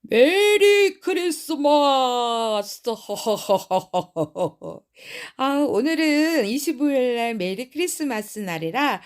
메리 크리스마스. 오늘은 25일 날 메리 크리스마스 날이라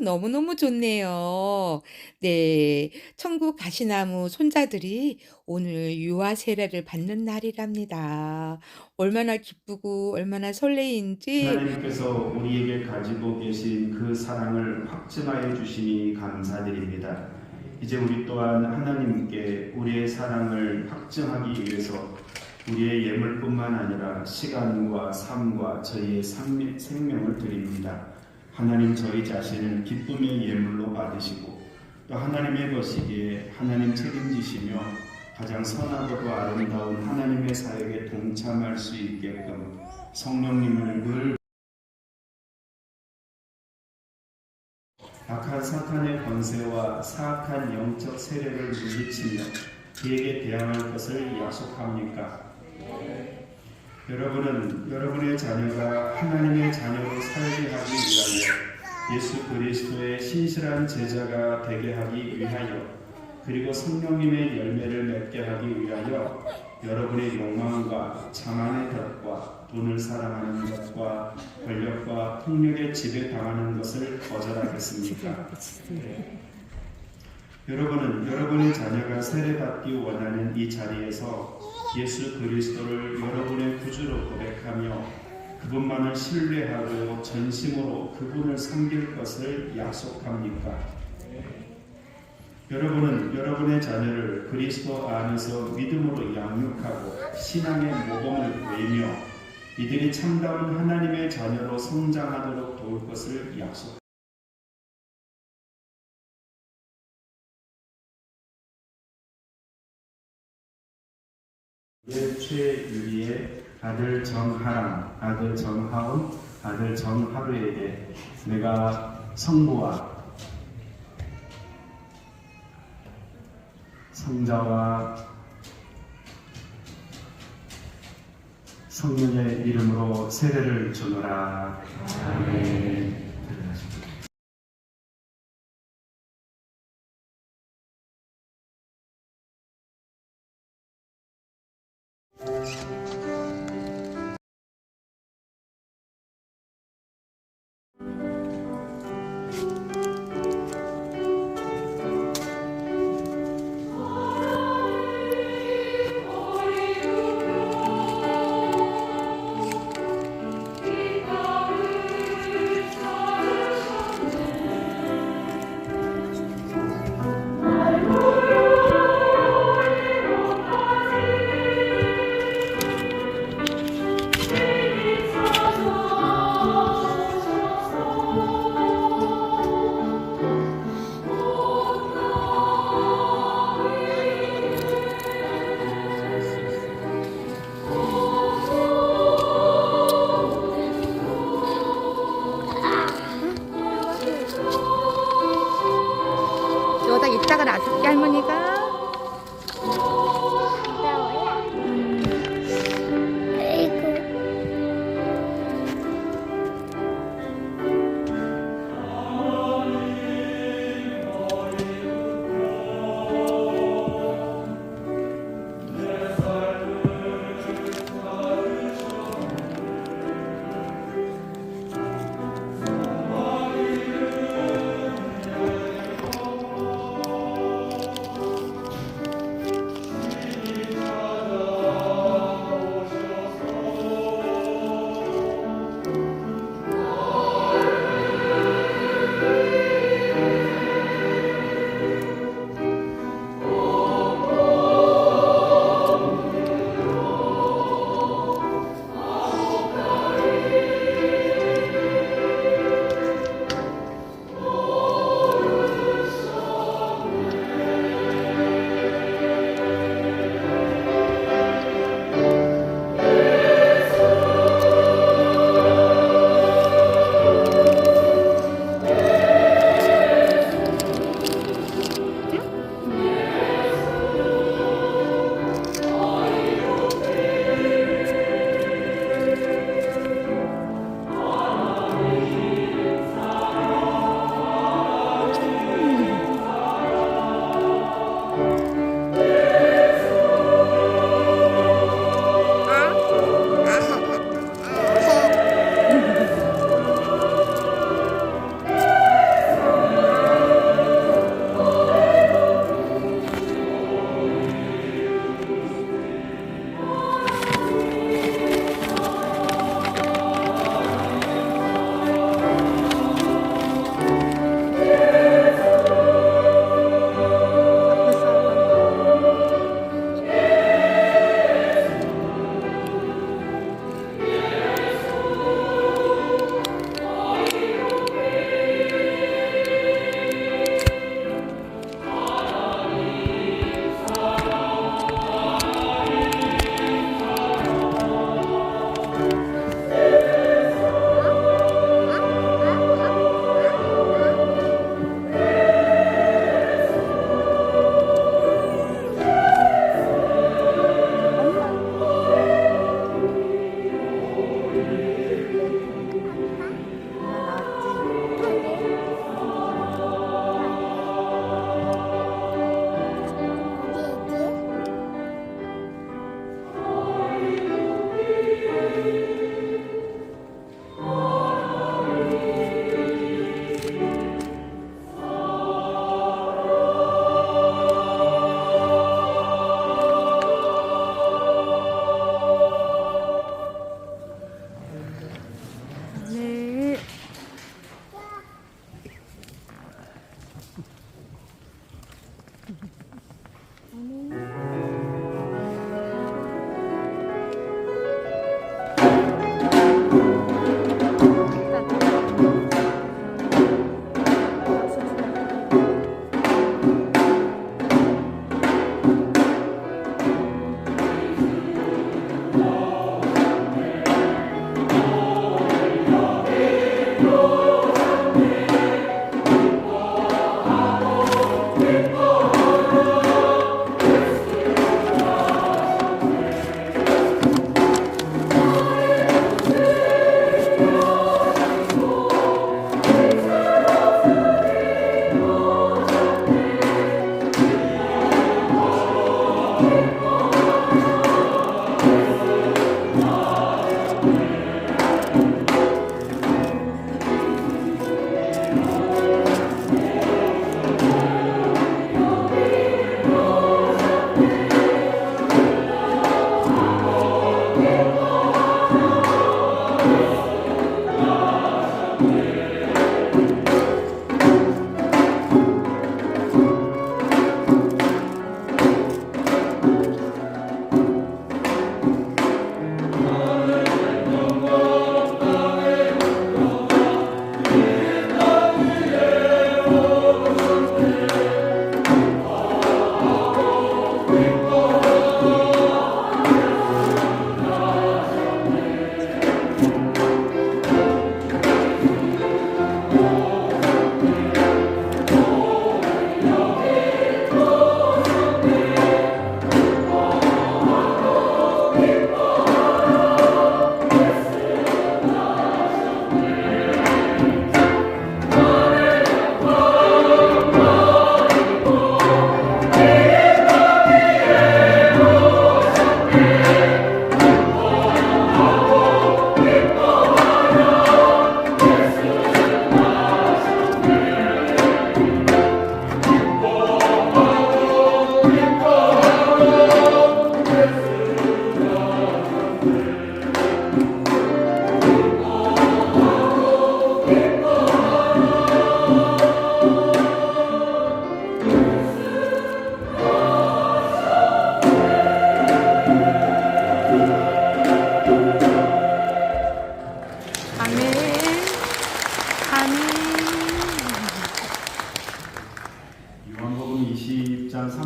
너무너무 좋네요. 네. 천국 가시나무 손자들이 오늘 유아 세례를 받는 날이랍니다. 얼마나 기쁘고 얼마나 설레인지. 하나님께서 우리에게 가지고 계신 그 사랑을 확증하여 주시니 감사드립니다. 이제 우리 또한 하나님께 우리의 사랑을 확증하기 위해서 우리의 예물뿐만 아니라 시간과 삶과 저희의 생명을 드립니다. 하나님 저희 자신을 기쁨의 예물로 받으시고 또 하나님의 것이기에 하나님 책임지시며 가장 선하고도 아름다운 하나님의 사역에 동참할 수 있게끔 성령님을 늘 악한 사탄의 권세와 사악한 영적 세력을 물리치며 그에게 대항할 것을 약속합니까? 여러분은 여러분의 자녀가 하나님의 자녀로 살게 하기 위하여 예수 그리스도의 신실한 제자가 되게 하기 위하여 그리고 성령님의 열매를 맺게 하기 위하여 여러분의 욕망과 자만의 덫과 돈을 사랑하는 것과 권력과 폭력에 지배당하는 것을 거절하겠습니까? 여러분은 여러분의 자녀가 세례받기 원하는 이 자리에서 예수 그리스도를 여러분의 구주로 고백하며 그분만을 신뢰하고 전심으로 그분을 섬길 것을 약속합니까? 여러분은 여러분의 자녀를 그리스도 안에서 믿음으로 양육하고 신앙의 모범을 보이며 이들이 참다운 하나님의 자녀로 성장하도록 도울 것을 약속합니다. 최유리의 아들 정하람, 아들 정하운, 아들 정하루에게 내가 성부와 성자와 성령의 이름으로 세례를 주노라. 아멘. 여기다 이따가 놔줄게, 할머니가.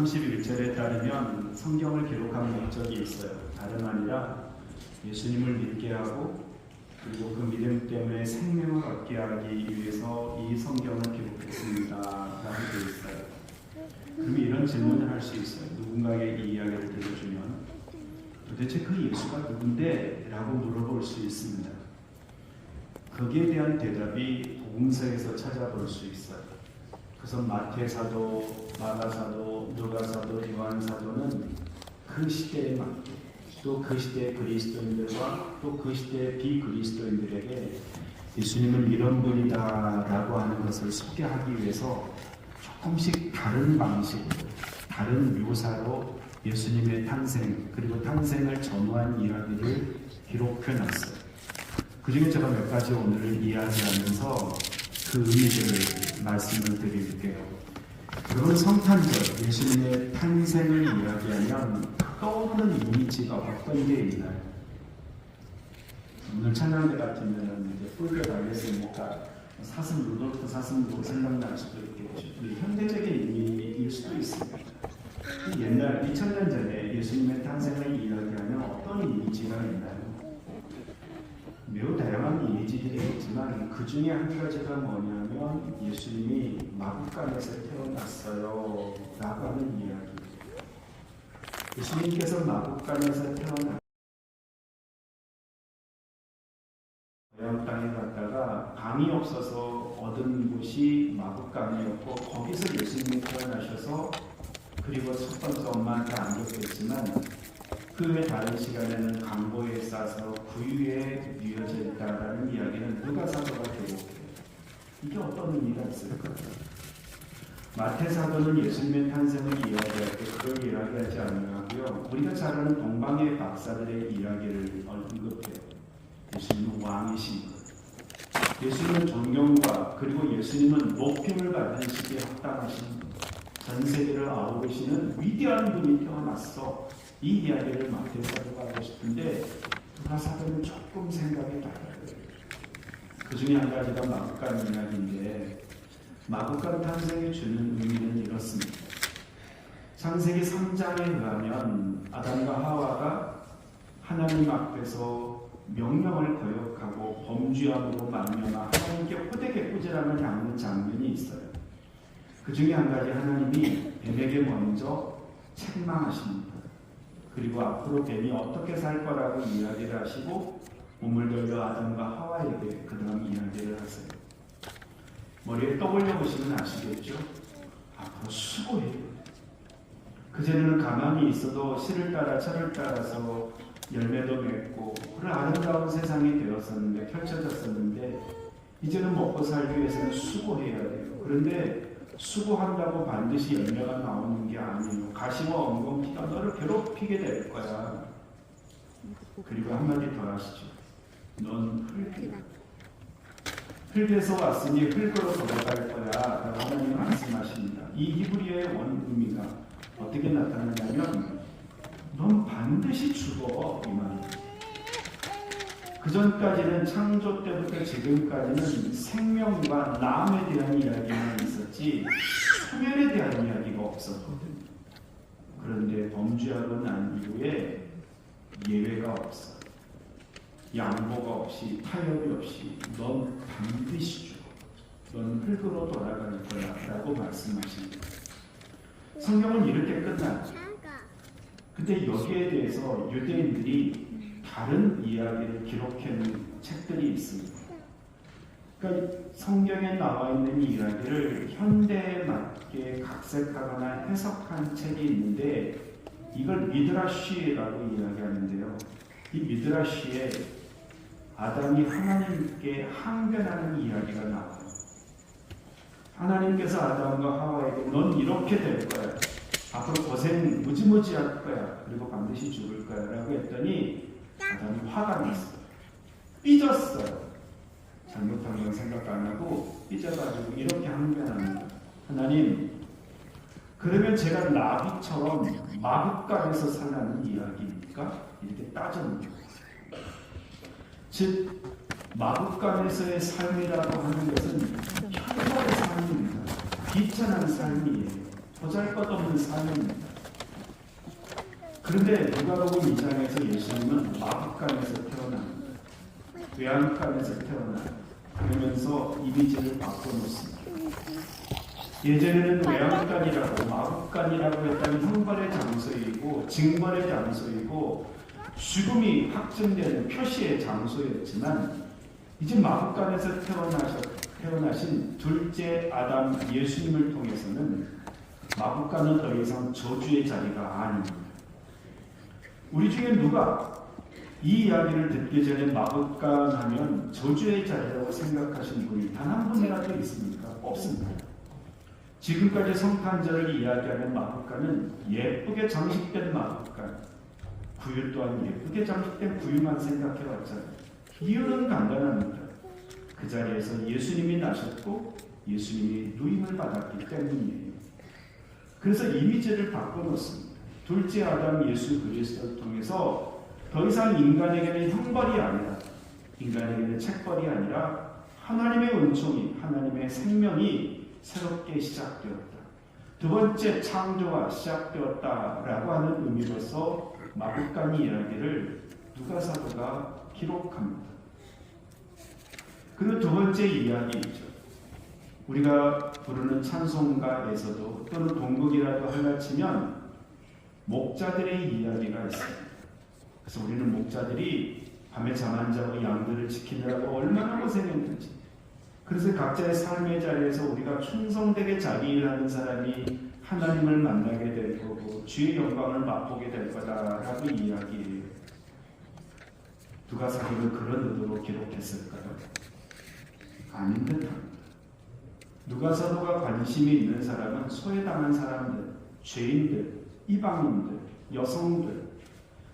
31절에 따르면 성경을 기록한 목적이 있어요. 다름 아니라 예수님을 믿게 하고 그리고 그 믿음 때문에 생명을 얻게 하기 위해서 이 성경을 기록했습니다. 라고 되어 있어요. 그러면 이런 질문을 할 수 있어요. 누군가에게 이 이야기를 들려주면 도대체 그 예수가 누군데? 라고 물어볼 수 있습니다. 거기에 대한 대답이 복음서에서 찾아볼 수 있어요. 그래서 마태사도, 마가사도, 누가사도, 요한사도는 그 시대에 맞게 또 그 시대의 그리스도인들과 또 그 시대의 비그리스도인들에게 예수님은 이런 분이다 라고 하는 것을 소개하기 위해서 조금씩 다른 방식으로 다른 묘사로 예수님의 탄생 그리고 탄생을 전후한 이야기를 기록해놨어요. 그 중에 제가 몇 가지 오늘 이야기하면서 그 의미들을 말씀을 드릴게요. 여러분 성탄절 예수님의 탄생을 이야기하면 떠오르는 이미지가 어떤 게 있나요? 오늘 찬양대 같으면 이제 뿔게 달렸으니까 사슴 루돌프 사슴도 생각날 수도 있겠죠. 현대적인 의미일 수도 있습니다. 옛날 2000년 전에 예수님의 탄생을 이야기하면 어떤 이미지가 있나요? 매우 다양한 이미지들이 있지만 그 중에 한 가지가 뭐냐면 예수님이 마구간에서 태어났어요 라고 하는 이야기. 예수님께서 마구간에서 태어나 고향 땅에 갔다가 강이 없어서 얻은 곳이 마구간이었고 거기서 예수님이 태어나셔서 그리고 첫 번째 엄마한테 안겼겠지만 그 외 다른 시간에는 강보에 싸서 구유에 뉘어져 있다라는 이야기는 누가사도가 기록해요. 이게 어떤 의미가 있을까요? 마태사도는 예수님의 탄생을 이야기할 때 그걸 이야기하지 않고요. 우리가 잘 아는 동방의 박사들의 이야기를 언급해요. 예수님은 왕이신 것, 예수님은 존경과 그리고 예수님은 높임을 받는 시기에 합당하신 전 세계를 아우르시는 위대한 분이 태어났어. 이 이야기를 마태사도가 하고 싶은데 누가사도는 조금 생각이 달라요. 그 중에 한 가지가 마구간 이야기인데 마구간 탄생이 주는 의미는 이렇습니다. 창세기 3장에 의하면 아담과 하와가 하나님 앞에서 명령을 거역하고 범죄함으로 말미암아 하나님께 호되게 꾸지람을 당하는 장면이 있어요. 그 중에 한 가지 하나님이 뱀에게 먼저 책망하십니다. 그리고 앞으로 뱀이 어떻게 살 거라고 이야기를 하시고 몸을 돌려 아담과 하와에게 그 다음 이야기를 하세요. 머리에 떠올려 보시면 아시겠죠? 앞으로 수고해요. 그전에는 가만히 있어도 실을 따라 철을 따라서 열매도 맺고 그런 아름다운 세상이 되었었는데 펼쳐졌었는데 이제는 먹고 살기 위해서는 수고해야 돼요. 그런데 수고한다고 반드시 열매가 나오는 게 아니에요. 가시와 엉겅퀴가 너를 괴롭히게 될 거야. 그리고 한마디 더 하시죠. 넌 흙이다. 흙에서 왔으니 흙으로 돌아갈 거야 라고 하나님 말씀하십니다. 이 히브리어의 원 의미가 어떻게 나타나냐면 넌 반드시 죽어 이 말이에요. 그 전까지는 창조 때부터 지금까지는 생명과 남에 대한 이야기만 있었지 소멸에 대한 이야기가 없었거든요. 그런데 범죄하고 난 이후에 예외가 없어. 양보가 없이 타협이 없이 넌 반드시 죽어. 넌 흙으로 돌아갈 거야 라고 말씀하십니다. 성경은 이렇게 끝나요. 근데 여기에 대해서 유대인들이 다른 이야기를 기록해놓은 책들이 있습니다. 그러니까 성경에 나와 있는 이야기를 현대에 맞게 각색하거나 해석한 책이 있는데 이걸 미드라시라고 이야기하는데요. 이 미드라시에 아담이 하나님께 항변하는 이야기가 나와요. 하나님께서 아담과 하와에게 넌 이렇게 될 거야. 앞으로 고생 무지무지 할 거야. 그리고 반드시 죽을 거야. 라고 했더니 아담이 화가 났어요. 삐졌어요. 잘못한 건 생각 안 하고 삐져가지고 이렇게 항변합니다. 하나님, 그러면 제가 나비처럼 마구간에서 살라는 이야기입니까? 이렇게 따졌습니다. 즉 마구간에서의 삶이라고 하는 것은 현장의 삶입니다. 비천한 삶이에요. 보잘것없는 삶입니다. 그런데 누가복음 2장에서 예수님은 마구간에서 태어납니다. 외양간에서 태어납니다. 그러면서 이미지를 바꿔놓습니다. 예전에는 외양간이라고 마구간이라고 했다면 형벌의 장소이고 징벌의 장소이고 죽음이 확정되는 표시의 장소였지만 이제 마구간에서 태어나신 둘째 아담 예수님을 통해서는 마구간은 더 이상 저주의 자리가 아닙니다. 우리 중에 누가 이 이야기를 듣기 전에 마구간 하면 저주의 자리라고 생각하신 분이 단 한 분이라도 있습니까? 없습니다. 지금까지 성탄절을 이야기하는 마구간은 예쁘게 장식된 마구간, 구유 또한 예쁘게 장식된 구유만 생각해봤잖아요. 이유는 간단합니다. 그 자리에서 예수님이 나셨고 예수님이 누임을 받았기 때문이에요. 그래서 이미지를 바꿔놓습니다. 둘째 아담 예수 그리스도를 통해서 더 이상 인간에게는 형벌이 아니라 인간에게는 책벌이 아니라 하나님의 은총이 하나님의 생명이 새롭게 시작되었다. 두 번째 창조가 시작되었다라고 하는 의미로서 마구간 이야기를 누가사도가 기록합니다. 그리고 두 번째 이야기이죠. 우리가 부르는 찬송가에서도 또는 동곡이라도 하려치면 목자들의 이야기가 있습니다. 그래서 우리는 목자들이 밤에 잠 안 자고 양들을 지키느라고 얼마나 고생했는지, 그래서 각자의 삶의 자리에서 우리가 충성되게 자기 일하는 사람이 하나님을 만나게 될 거고 주의 영광을 맛보게 될 거다라고 이야기해요. 누가사도는 그런 의도로 기록했을까요? 아닌 듯합니다. 누가사도가 관심이 있는 사람은 소외당한 사람들, 죄인들, 이방인들, 여성들,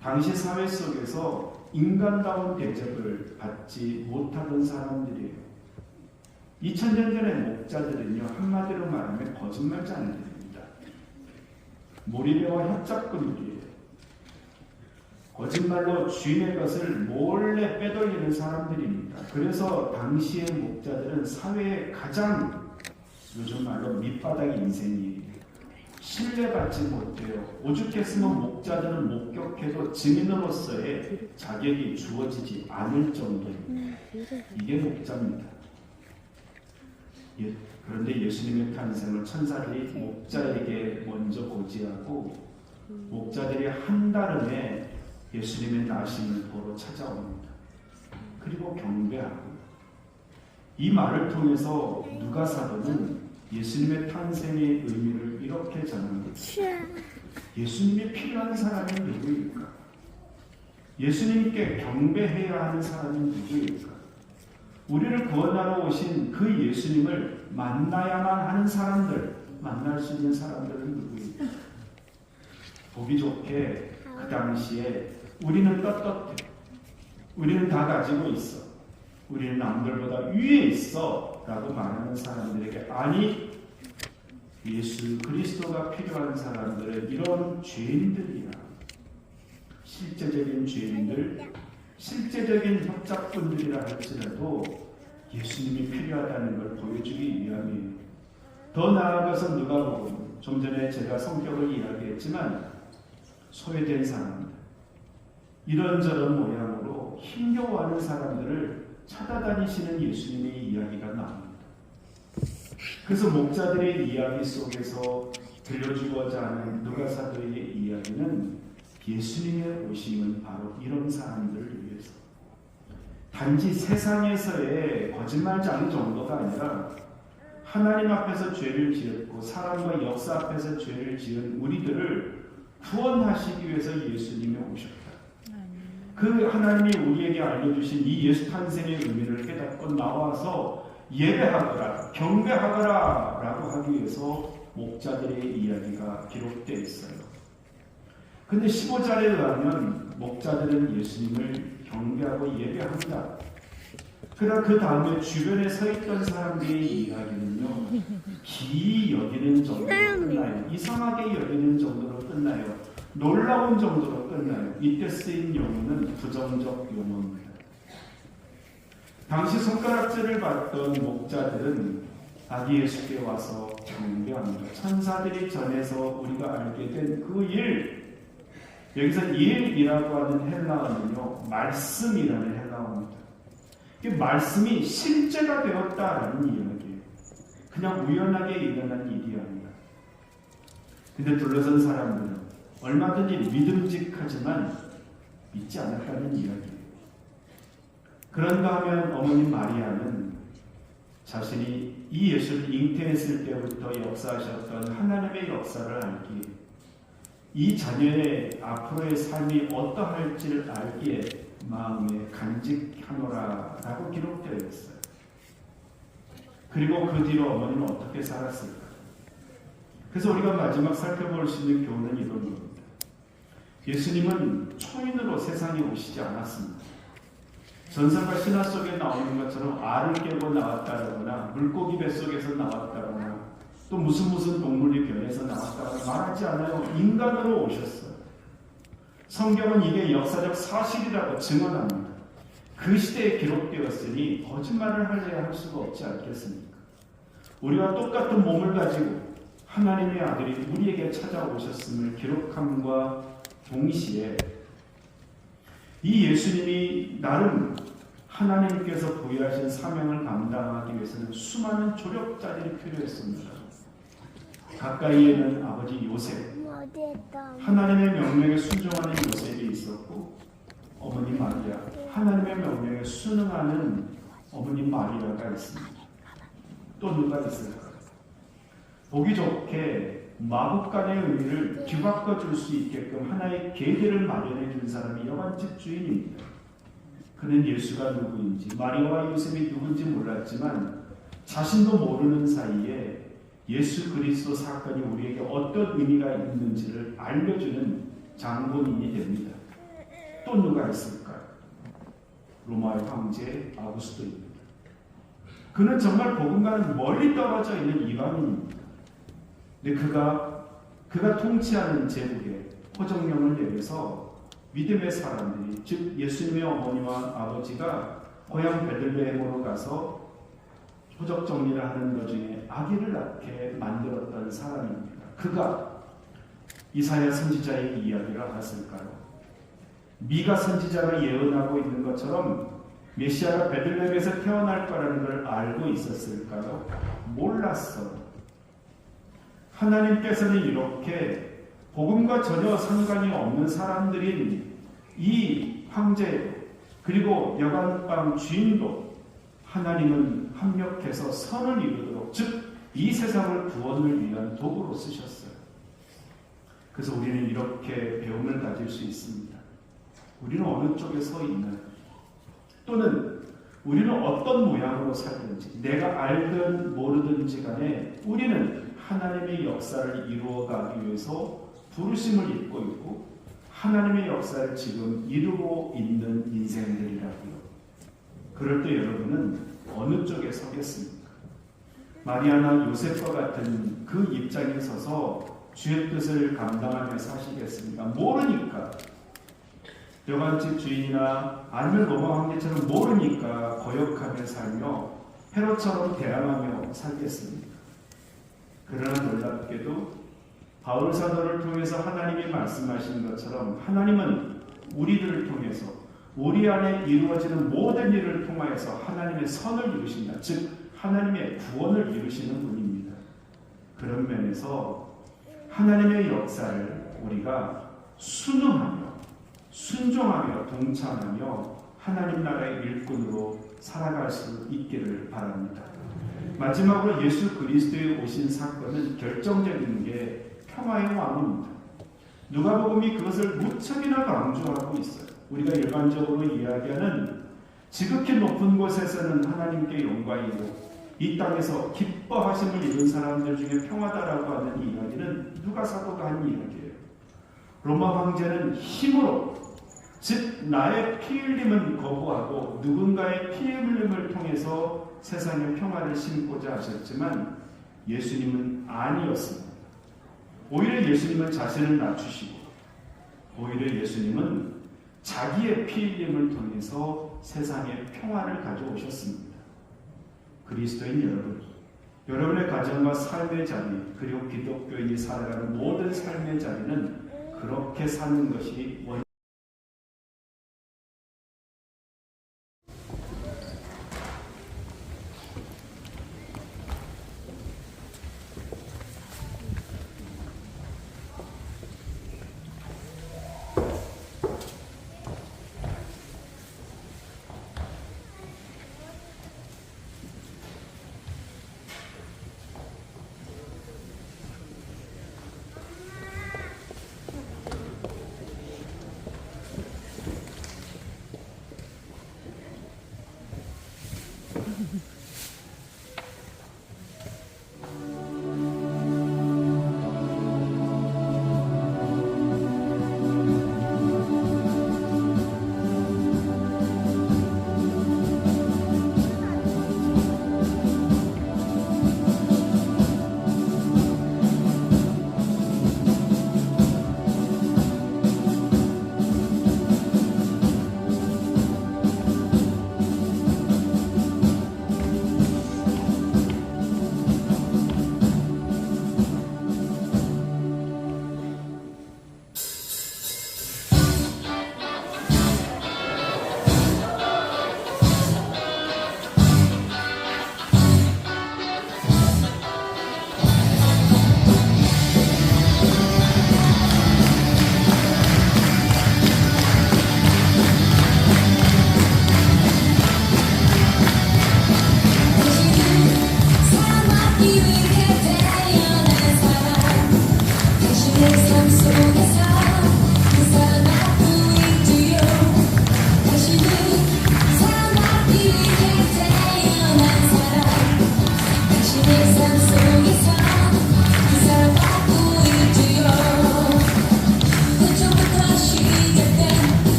당시 사회 속에서 인간다운 대접을 받지 못하던 사람들이에요. 2000년 전의 목자들은요, 한마디로 말하면 거짓말장애들입니다. 몰입배와 협작꾼들이에요. 거짓말로 주인의 것을 몰래 빼돌리는 사람들입니다. 그래서 당시의 목자들은 사회의 가장 요즘 말로 밑바닥 인생이에요. 신뢰받지 못해요. 오죽했으면 목자들은 목격해도 증인으로서의 자격이 주어지지 않을 정도입니다. 이게 목자입니다. 그런데 예수님의 탄생을 천사들이 목자에게 먼저 고지하고 목자들이 한달음에 예수님의 나심을 보러 찾아옵니다. 그리고 경배하고, 이 말을 통해서 누가사도는 예수님의 탄생의 의미를 이렇게 전합니다. 예수님이 필요한 사람은 누구일까? 예수님께 경배해야 하는 사람은 누구일까? 우리를 구원하러 오신 그 예수님을 만나야만 하는 사람들, 만날 수 있는 사람들은 누구일까? 보기 좋게 그 당시에 우리는 떳떳해, 우리는 다 가지고 있어, 우리는 남들보다 위에 있어 라고 말하는 사람들에게, 아니 예수 그리스도가 필요한 사람들은 이런 죄인들이야. 실제적인 죄인들, 실제적인 협작꾼들이라 할지라도 예수님이 필요하다는 걸 보여주기 위함이에요. 더 나아가서 누가복음, 좀 전에 제가 성격을 이야기했지만 소외된 사람들, 이런저런 모양으로 힘겨워하는 사람들을 찾아다니시는 예수님의 이야기가 나옵니다. 그래서 목자들의 이야기 속에서 들려주고자 하는 누가사도의 이야기는 예수님의 오심은 바로 이런 사람들을 위해서, 단지 세상에서의 거짓말장애 정도가 아니라 하나님 앞에서 죄를 지었고 사람과 역사 앞에서 죄를 지은 우리들을 구원하시기 위해서 예수님이 오셨다. 그 하나님이 우리에게 알려주신 이 예수 탄생의 의미를 깨닫고 나와서 예배하거라, 경배하거라 라고 하기 위해서 목자들의 이야기가 기록되어 있어요. 근데 15절에 의하면 목자들은 예수님을 경배하고 예배합니다. 그러나 그 다음에 주변에 서 있던 사람들의 이야기는요, 기이 여기는 정도로 끝나요. 이상하게 여기는 정도로 끝나요. 놀라운 정도로 끝나요. 이때 쓰인 용어는 부정적 용어입니다. 당시 손가락질을 받던 목자들은 아기 예수께 와서 경배합니다. 천사들이 전해서 우리가 알게 된 그 일, 여기서 일이라고 하는 헬라어는요, 말씀이라는 헬라어입니다. 이 말씀이 실제가 되었다라는 이야기예요. 그냥 우연하게 일어난 일이 아니라. 근데 둘러선 사람들은 얼마든지 믿음직하지만 믿지 않았다는 이야기예요. 그런가 하면 어머니 마리아는 자신이 이 예수를 잉태했을 때부터 역사하셨던 하나님의 역사를 알기에, 이 자녀의 앞으로의 삶이 어떠할지를 알기에 마음에 간직하노라라고 기록되어 있어요. 그리고 그 뒤로 어머니는 어떻게 살았을까? 그래서 우리가 마지막 살펴볼 수 있는 교훈은 이런 겁니다. 예수님은 초인으로 세상에 오시지 않았습니다. 전설과 신화 속에 나오는 것처럼 알을 깨고 나왔다거나 물고기 뱃속에서 나왔다거나 또 무슨 동물이 변해서 나왔다거나 말하지 않아요. 인간으로 오셨어요. 성경은 이게 역사적 사실이라고 증언합니다. 그 시대에 기록되었으니 거짓말을 하려야 할 수가 없지 않겠습니까? 우리와 똑같은 몸을 가지고 하나님의 아들이 우리에게 찾아오셨음을 기록함과 동시에 이 예수님이 나름 하나님께서 부여하신 사명을 감당하기 위해서는 수많은 조력자들이 필요했습니다. 가까이에는 아버지 요셉, 하나님의 명령에 순종하는 요셉이 있었고, 어머니 마리아, 하나님의 명령에 순응하는 어머니 마리아가 있습니다. 또 누가 있을까? 보기 좋게 마법간의 의미를 뒤바꿔 줄 수 있게끔 하나의 계기를 마련해 준 사람이 여관집 주인입니다. 그는 예수가 누구인지, 마리아와 요셉이 누군지 몰랐지만 자신도 모르는 사이에 예수 그리스도 사건이 우리에게 어떤 의미가 있는지를 알려주는 장본인이 됩니다. 또 누가 있을까요? 로마의 황제 아우구스토입니다. 그는 정말 복음과는 멀리 떨어져 있는 이방인입니다. 근데 그가 통치하는 제국에 호정령을 내려서 믿음의 사람들이, 즉 예수님의 어머니와 아버지가 고향 베들레헴으로 가서 호적 정리를 하는 도중에 아기를 낳게 만들었던 사람입니다. 그가 이사야 선지자의 이야기를 알았을까요? 미가 선지자가 예언하고 있는 것처럼 메시아가 베들레헴에서 태어날 거라는 걸 알고 있었을까요? 몰랐어요. 하나님께서는 이렇게 복음과 전혀 상관이 없는 사람들인 이 황제 그리고 여관방 주인도 하나님은 합력해서 선을 이루도록, 즉 이 세상을 구원을 위한 도구로 쓰셨어요. 그래서 우리는 이렇게 배움을 가질 수 있습니다. 우리는 어느 쪽에 서 있나요? 또는 우리는 어떤 모양으로 살든지, 내가 알든 모르든지 간에 우리는 하나님의 역사를 이루어가기 위해서 부르심을 입고 있고 하나님의 역사를 지금 이루고 있는 인생들이라고요. 그럴 때 여러분은 어느 쪽에 서겠습니까? 마리아나 요셉과 같은 그 입장에 서서 주의 뜻을 감당하며 사시겠습니까? 모르니까. 여관집 주인이나 아니면 로마 황제처럼 모르니까 거역하며 살며 헤롯처럼 대항하며 살겠습니까? 그러나 놀랍게도 바울 사도를 통해서 하나님이 말씀하신 것처럼 하나님은 우리들을 통해서 우리 안에 이루어지는 모든 일을 통하여서 하나님의 선을 이루신다. 즉 하나님의 구원을 이루시는 분입니다. 그런 면에서 하나님의 역사를 우리가 순응하며 순종하며 동참하며 하나님 나라의 일꾼으로 살아갈 수 있기를 바랍니다. 마지막으로 예수 그리스도의 오신 사건은 결정적인 게 평화의 왕입니다. 누가복음이 그것을 무척이나 강조하고 있어요. 우리가 일반적으로 이야기하는 지극히 높은 곳에서는 하나님께 영광이고 이 땅에서 기뻐하심을 입은 사람들 중에 평화다라고 하는 이야기는 누가 사도가 한 이야기예요. 로마 황제는 힘으로, 즉 나의 피 흘림은 거부하고 누군가의 피 흘림을 통해서 세상에 평화를 심고자 하셨지만 예수님은 아니었습니다. 오히려 예수님은 자신을 낮추시고 오히려 예수님은 자기의 피 흘림을 통해서 세상에 평화를 가져오셨습니다. 그리스도인 여러분, 여러분의 가정과 삶의 자리, 그리고 기독교인이 살아가는 모든 삶의 자리는 그렇게 사는 것이 원.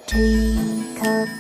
Twinkle